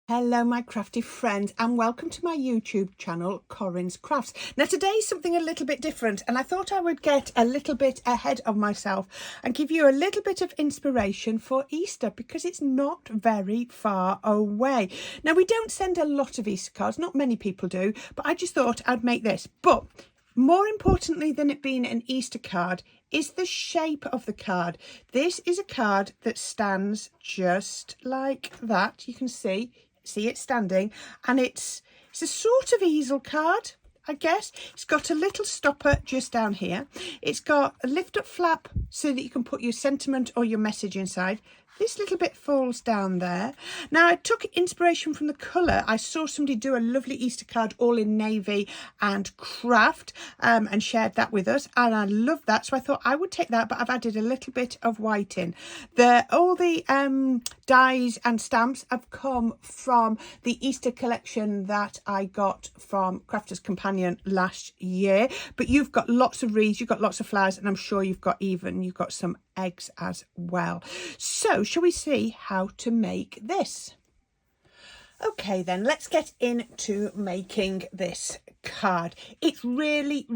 Hello my crafty friends, and welcome to my YouTube channel Corrine's Crafts. Now today's something a little bit different, and I thought I would get a little bit ahead of myself and give you a little bit of inspiration for Easter, because it's not very far away. Now we don't send a lot of Easter cards, not many people do, but I just thought I'd make this. But more importantly than it being an Easter card is the shape of the card. This is a card that stands just like that. You can see it standing, and it's a sort of easel card, I guess. It's got a little stopper just down here. It's got a lift up flap so that you can put your sentiment or your message inside. This little bit falls down there. Now I took inspiration from the colour. I saw somebody do a lovely Easter card all in navy and craft and shared that with us, and I love that, so I thought I would take that, but I've added a little bit of white in. All the dies and stamps have come from the Easter collection that I got from Crafter's Companion last year, but you've got lots of wreaths, you've got lots of flowers, and I'm sure you've got some eggs as well. So shall we see how to make this? Okay then, let's get into making this card. It's really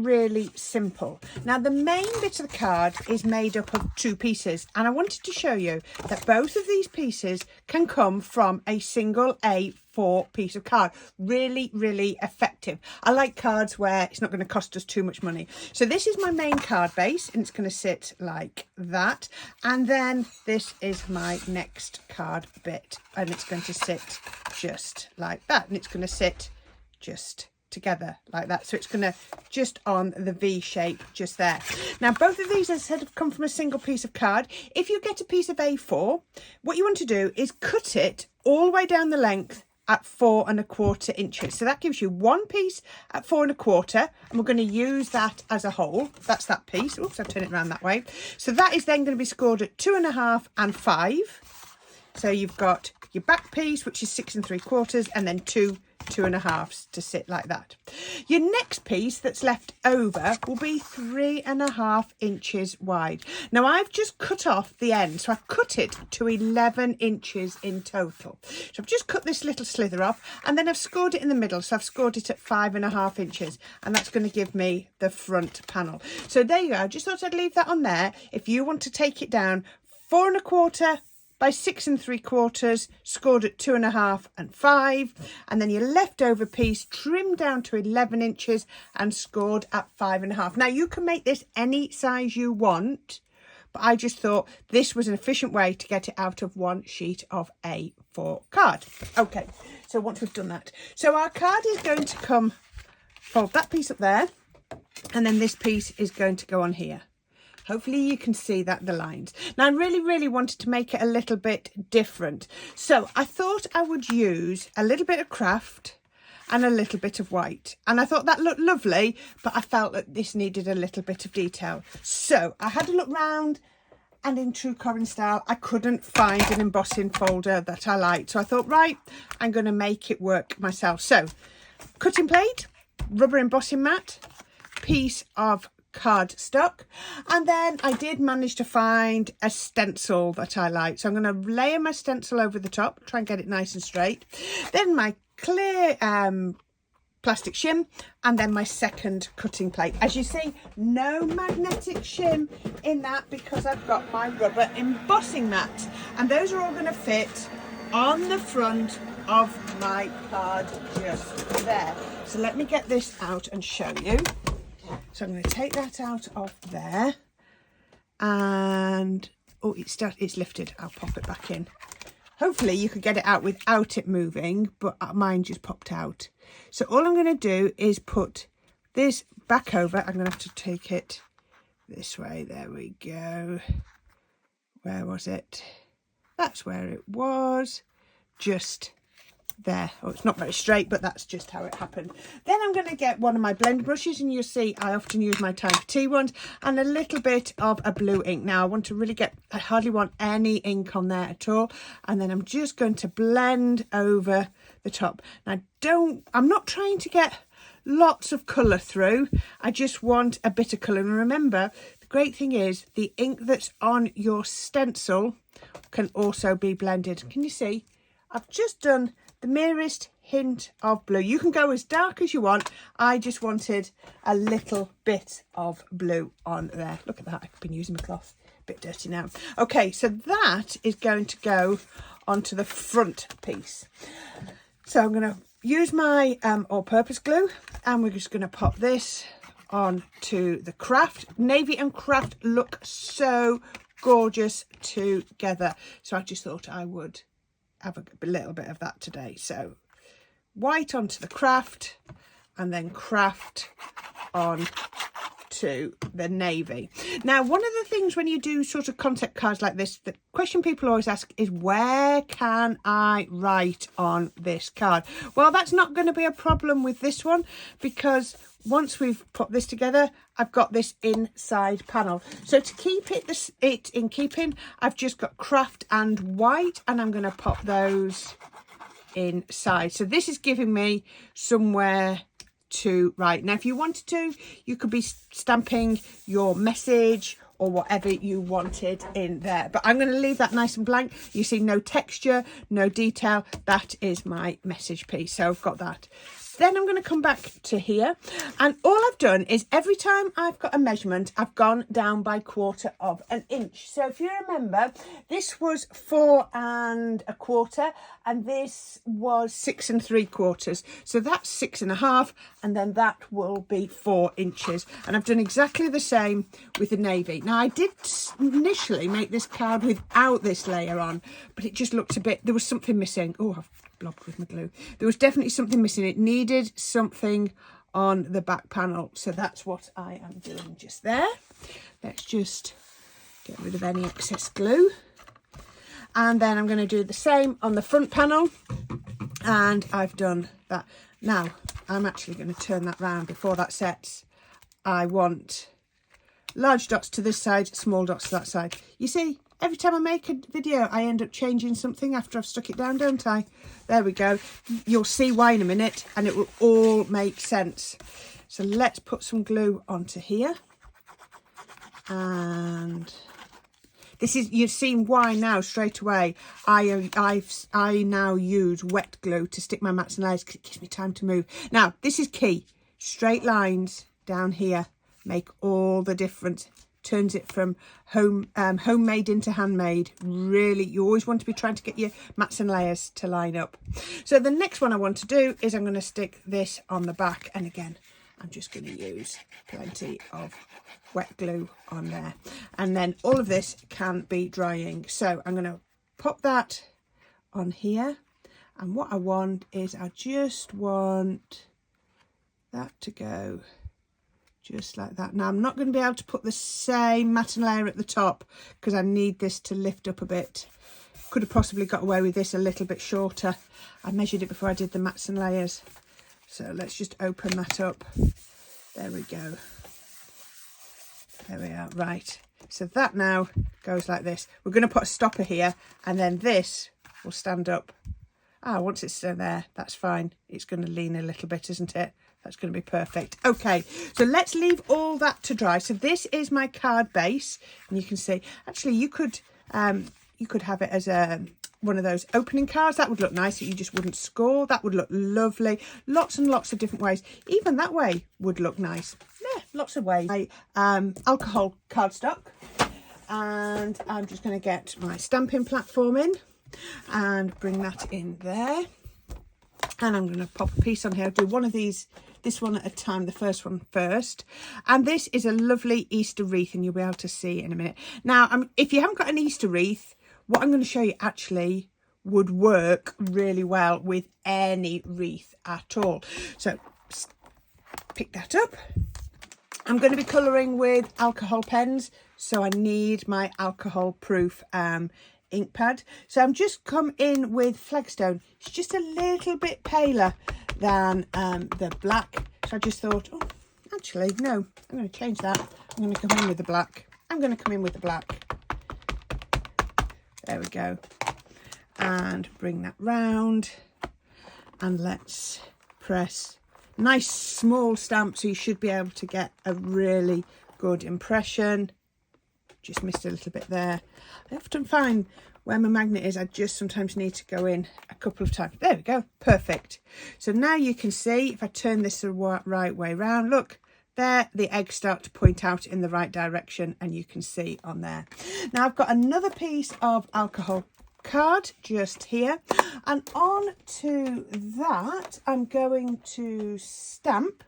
simple. Now the main bit of the card is made up of two pieces, and I wanted to show you that both of these pieces can come from a single A4 piece of card. Really effective. I like cards where it's not going to cost us too much money. So this is my main card base, and it's going to sit like that, and then this is my next card bit, and it's going to sit just like that, and it's going to sit just together like that, so it's going to just on the V shape just there. Now both of these, as I said, have come from a single piece of card. If you get a piece of A4, what you want to do is cut it all the way down the length at 4¼ inches. So that gives you one piece at 4¼ and we're going to use that as a whole. That's that piece. Oops, I've turned it around that way. So that is then going to be scored at 2½ and 5. So you've got your back piece, which is 6¾ and then 2½ to sit like that. Your next piece that's left over will be 3½ inches wide. Now I've just cut off the end, so I've cut it to 11 inches in total. So I've just cut this little slither off, and then I've scored it in the middle, so I've scored it at 5½ inches, and that's going to give me the front panel. So there you go. I just thought I'd leave that on there. If you want to take it down, 4¼ by 6¾ scored at 2½ and 5, and then your leftover piece trimmed down to 11 inches and scored at 5½. Now you can make this any size you want, but I just thought this was an efficient way to get it out of one sheet of A4 card. Okay, so once we've done that, so our card is going to come, fold that piece up there, and then this piece is going to go on here. Hopefully you can see that, the lines. Now I really wanted to make it a little bit different. So I thought I would use a little bit of craft and a little bit of white. And I thought that looked lovely, but I felt that this needed a little bit of detail. So I had a look round, and in true Corrine style, I couldn't find an embossing folder that I liked. So I thought, right, I'm going to make it work myself. So cutting plate, rubber embossing mat, piece of cardstock, and then I did manage to find a stencil that I like, so I'm going to layer my stencil over the top, try and get it nice and straight, then my clear plastic shim, and then my second cutting plate. As you see, no magnetic shim in that because I've got my rubber embossing mat, and those are all going to fit on the front of my card just there. So let me get this out and show you. So I'm going to take that out of there, and oh, it's lifted. I'll pop it back in. Hopefully you could get it out without it moving, but mine just popped out. So all I'm going to do is put this back over. I'm going to have to take it this way. There we go. Where was it? That's where it was. Just there. Oh, it's not very straight, but that's just how it happened. Then I'm going to get one of my blend brushes, and you'll see I often use my Time for Tea ones, and a little bit of a blue ink. Now I want to really I hardly want any ink on there at all, and then I'm just going to blend over the top. Now I'm not trying to get lots of colour through, I just want a bit of colour. And remember, the great thing is the ink that's on your stencil can also be blended. Can you see? I've just done the merest hint of blue. You can go as dark as you want. I just wanted a little bit of blue on there. Look at that, I've been using my cloth, a bit dirty now. Okay, so that is going to go onto the front piece. So I'm going to use my all-purpose glue, and we're just going to pop this onto the craft. Navy and craft look so gorgeous together, so I just thought I would have a little bit of that today. So white onto the craft, and then craft on to the navy. Now, one of the things when you do sort of concept cards like this, the question people always ask is, where can I write on this card? Well, that's not going to be a problem with this one, because once we've put this together, I've got this inside panel. So to keep it in keeping, I've just got craft and white, and I'm going to pop those inside. So this is giving me somewhere to write. Now, if you wanted to, you could be stamping your message or whatever you wanted in there, but I'm going to leave that nice and blank. You see, no texture, no detail. That is my message piece. So I've got that. Then I'm going to come back to here, and all I've done is every time I've got a measurement, I've gone down by 1/4 of an inch. So if you remember, this was 4 1/4, and this was 6 3/4. So that's 6 1/2, and then that will be 4 inches. And I've done exactly the same with the navy. Now, I did initially make this card without this layer on, but it just looked a bit, there was something missing. Oh, I've blobbed with my glue. There was definitely something missing. It needed something on the back panel, so that's what I am doing just there. Let's just get rid of any excess glue, and then I'm going to do the same on the front panel, and I've done that. Now I'm actually going to turn that round before that sets. I want large dots to this side, small dots to that side. You see, every time I make a video, I end up changing something after I've stuck it down, don't I? There we go. You'll see why in a minute, and it will all make sense. So let's put some glue onto here. And this is, you've seen why now straight away. I now use wet glue to stick my mats and layers, because it gives me time to move. Now, this is key. Straight lines down here make all the difference. Turns it from homemade into handmade. Really, you always want to be trying to get your mats and layers to line up. So the next one I want to do is I'm going to stick this on the back, and again I'm just going to use plenty of wet glue on there, and then all of this can be drying. So I'm going to pop that on here, and what I want is, I just want that to go just like that. Now, I'm not going to be able to put the same mat and layer at the top, because I need this to lift up a bit. Could have possibly got away with this a little bit shorter. I measured it before I did the mats and layers. So let's just open that up. There we go. There we are. Right. So that now goes like this. We're going to put a stopper here, and then this will stand up. Once it's there, that's fine. It's going to lean a little bit, isn't it? That's going to be perfect. Okay, so let's leave all that to dry. So this is my card base, and you can see, actually, you could have it as one of those opening cards. That would look nice. You just wouldn't score. That would look lovely. Lots and lots of different ways. Even that way would look nice. Yeah, lots of ways. Alcohol cardstock, and I'm just going to get my stamping platform in and bring that in there. And I'm going to pop a piece on here. I'll do one of these, this one at a time, the first one first. And this is a lovely Easter wreath, and you'll be able to see in a minute. Now, if you haven't got an Easter wreath, what I'm going to show you actually would work really well with any wreath at all. So pick that up. I'm going to be colouring with alcohol pens, so I need my alcohol proof ink pad. So I'm just come in with Flagstone. It's just a little bit paler than the black, so I just thought, oh, actually no, I'm going to change that. I'm going to come in with the black. There we go, and bring that round, and let's press. Nice small stamp, so you should be able to get a really good impression. just missed a little bit there. I often find where my magnet is, I just sometimes need to go in a couple of times. There we go, perfect. So now you can see, if I turn this the right way round, look, there the eggs start to point out in the right direction, and you can see on there. Now I've got another piece of alcohol card just here, and on to that I'm going to stamp.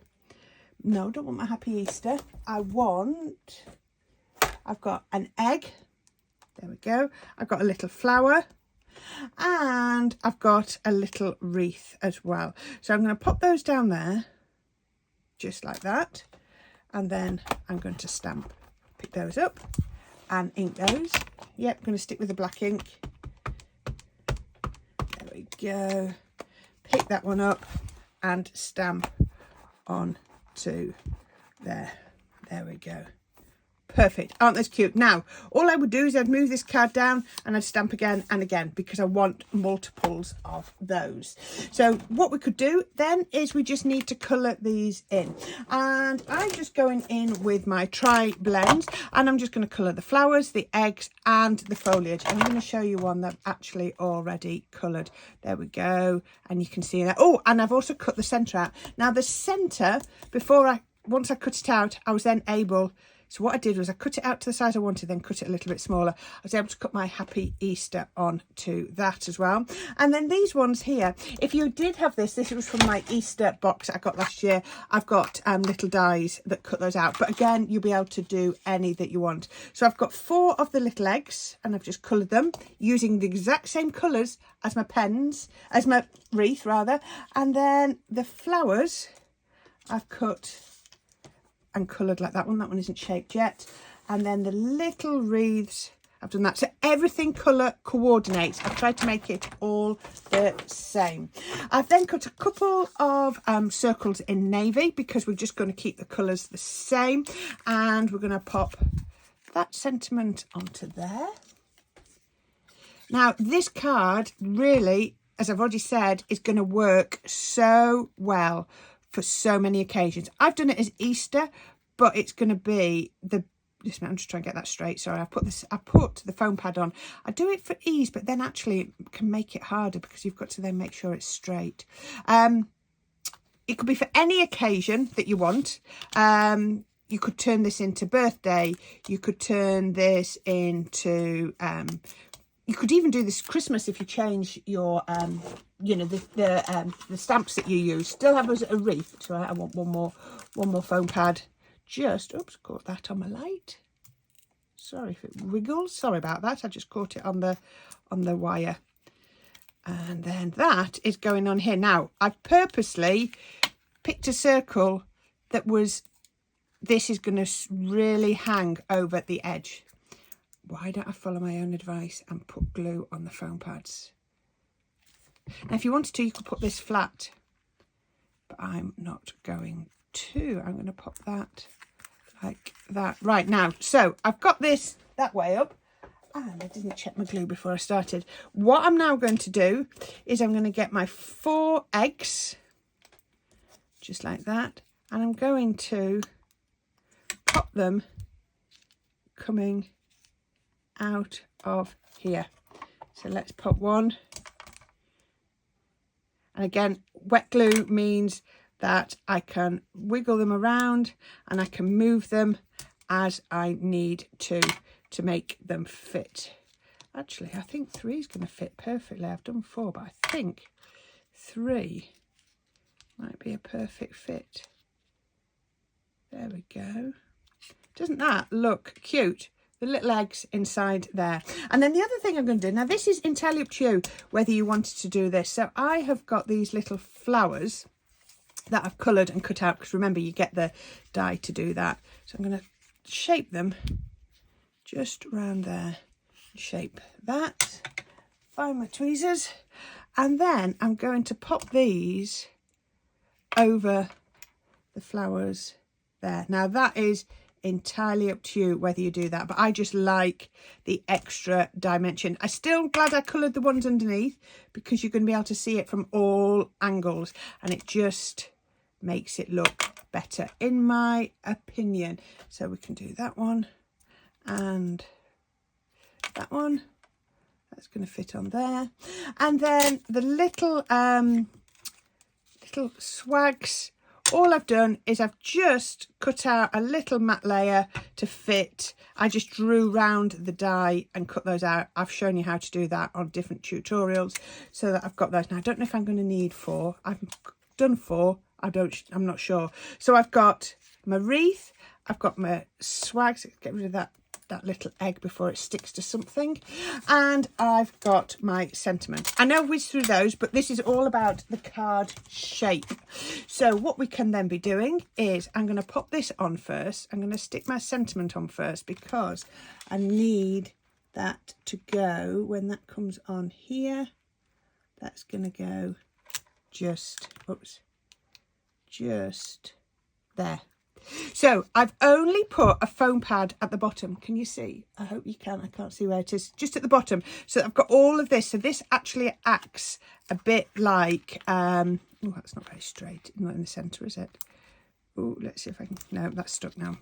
No, don't want my Happy Easter. I've got an egg. There we go. I've got a little flower, and I've got a little wreath as well. So I'm going to pop those down there, just like that. And then I'm going to stamp. Pick those up and ink those. Yep, I'm going to stick with the black ink. There we go. Pick that one up and stamp on to there. There we go. Perfect. Aren't those cute? Now, all I would do is I'd move this card down and I'd stamp again and again, because I want multiples of those. So what we could do then is we just need to colour these in. And I'm just going in with my Tri-Blend, and I'm just going to colour the flowers, the eggs and the foliage. And I'm going to show you one that I've actually already coloured. There we go. And you can see that. Oh, and I've also cut the centre out. Now the centre, once I cut it out, I was then able... So what I did was I cut it out to the size I wanted, then cut it a little bit smaller. I was able to cut my Happy Easter on to that as well. And then these ones here, if you did have this was from my Easter box I got last year. I've got little dies that cut those out. But again, you'll be able to do any that you want. So I've got 4 of the little eggs, and I've just coloured them using the exact same colours as my pens, as my wreath rather. And then the flowers I've cut and coloured like that one isn't shaped yet. And then the little wreaths, I've done that. So everything colour coordinates. I've tried to make it all the same. I've then cut a couple of circles in navy, because we're just going to keep the colours the same. And we're going to pop that sentiment onto there. Now this card really, as I've already said, is going to work so well for so many occasions. I've done it as Easter, but it's going to be I'm just trying to get that straight. Sorry, I put the foam pad on. I do it for ease, but then actually it can make it harder, because you've got to then make sure it's straight. It could be for any occasion that you want. You could turn this into birthday. You could turn this into... you could even do this Christmas if you change your, you know, the stamps that you use. Still have a wreath. So I want one more foam pad. Just, oops, caught that on my light. Sorry if it wiggles. Sorry about that. I just caught it on the wire. And then that is going on here. Now, I've purposely picked a circle that this is going to really hang over the edge. Why don't I follow my own advice and put glue on the foam pads? Now, if you wanted to, you could put this flat, but I'm not going to. I'm going to pop that like that. Right, now, so I've got this that way up, and I didn't check my glue before I started. What I'm now going to do is I'm going to get my 4 eggs, just like that, and I'm going to pop them coming out of here. So let's pop one. And again, wet glue means that I can wiggle them around and I can move them as I need to make them fit. Actually, I think 3 is going to fit perfectly. I've done 4, but I think 3 might be a perfect fit. There we go. Doesn't that look cute? The little eggs inside there. And then the other thing I'm going to do, now this is entirely up to you whether you wanted to do this. So I have got these little flowers that I've coloured and cut out, because remember, you get the die to do that. So I'm going to shape them just around there. Shape that. Find my tweezers. And then I'm going to pop these over the flowers there. Now that is entirely up to you whether you do that, but I just like the extra dimension. I'm still glad I coloured the ones underneath, because you're going to be able to see it from all angles, and it just makes it look better in my opinion. So we can do that one and that one. That's going to fit on there. And then the little little swags, all I've done is I've just cut out a little matte layer to fit. I just drew round the die and cut those out. I've shown you how to do that on different tutorials so that I've got those. Now, I don't know if I'm going to need 4. I've done 4. I'm not sure. So I've got my wreath. I've got my swags. Get rid of that little egg before it sticks to something, and I've got my sentiment. I know whiz through those, but this is all about the card shape. So what we can then be doing is I'm going to pop this on first. I'm going to stick my sentiment on first because I need that to go when that comes on here. That's going to go just there. So I've only put a foam pad at the bottom. Can you see? I hope you can. I can't see where it is. Just at the bottom. So I've got all of this. So this actually acts a bit like, oh, that's not very straight. Not in the centre, is it? Oh, let's see if I can, no, that's stuck now.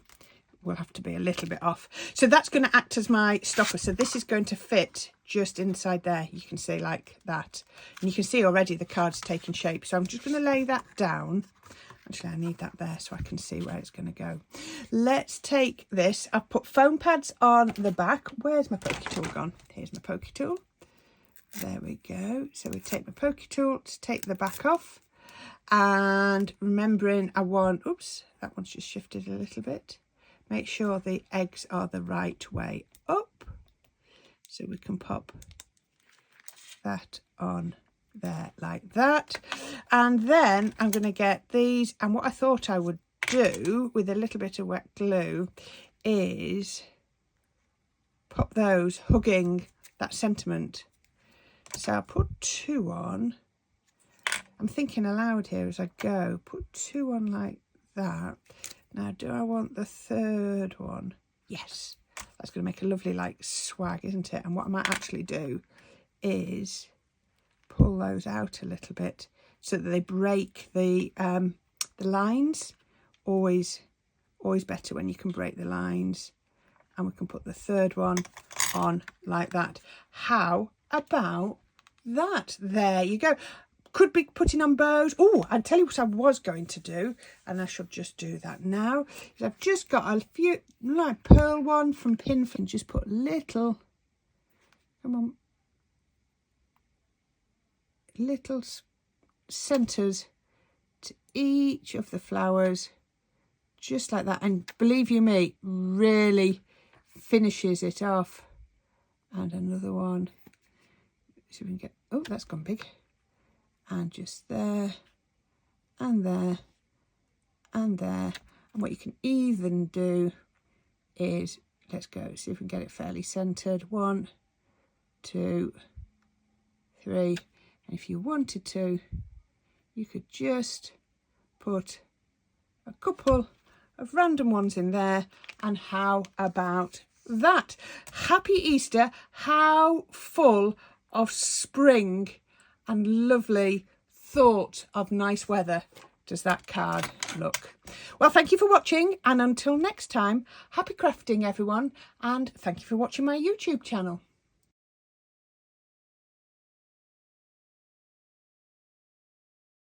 We'll have to be a little bit off. So that's going to act as my stopper. So this is going to fit just inside there. You can see like that. And you can see already the card's taking shape. So I'm just going to lay that down. Actually, I need that there so I can see where it's going to go. Let's take this. I've put foam pads on the back. Where's my pokey tool gone? Here's my pokey tool. There we go. So we take my pokey tool to take the back off. And remembering I want, oops, that one's just shifted a little bit. Make sure the eggs are the right way up. So we can pop that on there like that. And then I'm going to get these, and what I thought I would do with a little bit of wet glue is pop those hugging that sentiment. So I'll put 2 on. I'm thinking aloud here as I go. Put 2 on like that. Now, do I want the 3rd one? Yes. That's going to make a lovely like swag, isn't it? And what I might actually do is pull those out a little bit so that they break the lines. Always better when you can break the lines. And we can put the 3rd one on like that. How about that? There you go. Could be putting on bows. Oh, I'll tell you what I was going to do, and I should just do that now. I've just got a few, like pearl one from Pinfin. Just put little, come on, little centres to each of the flowers, just like that. And believe you me, really finishes it off. And another one. So we can get, oh, that's gone big. And just there, and there, and there. And what you can even do is, let's go, see if we can get it fairly centred. 1, 2, 3. And if you wanted to, you could just put a couple of random ones in there. And how about that? Happy Easter. How full of spring and lovely thought of nice weather does that card look? Well, thank you for watching, and until next time, happy crafting everyone, and thank you for watching my YouTube channel.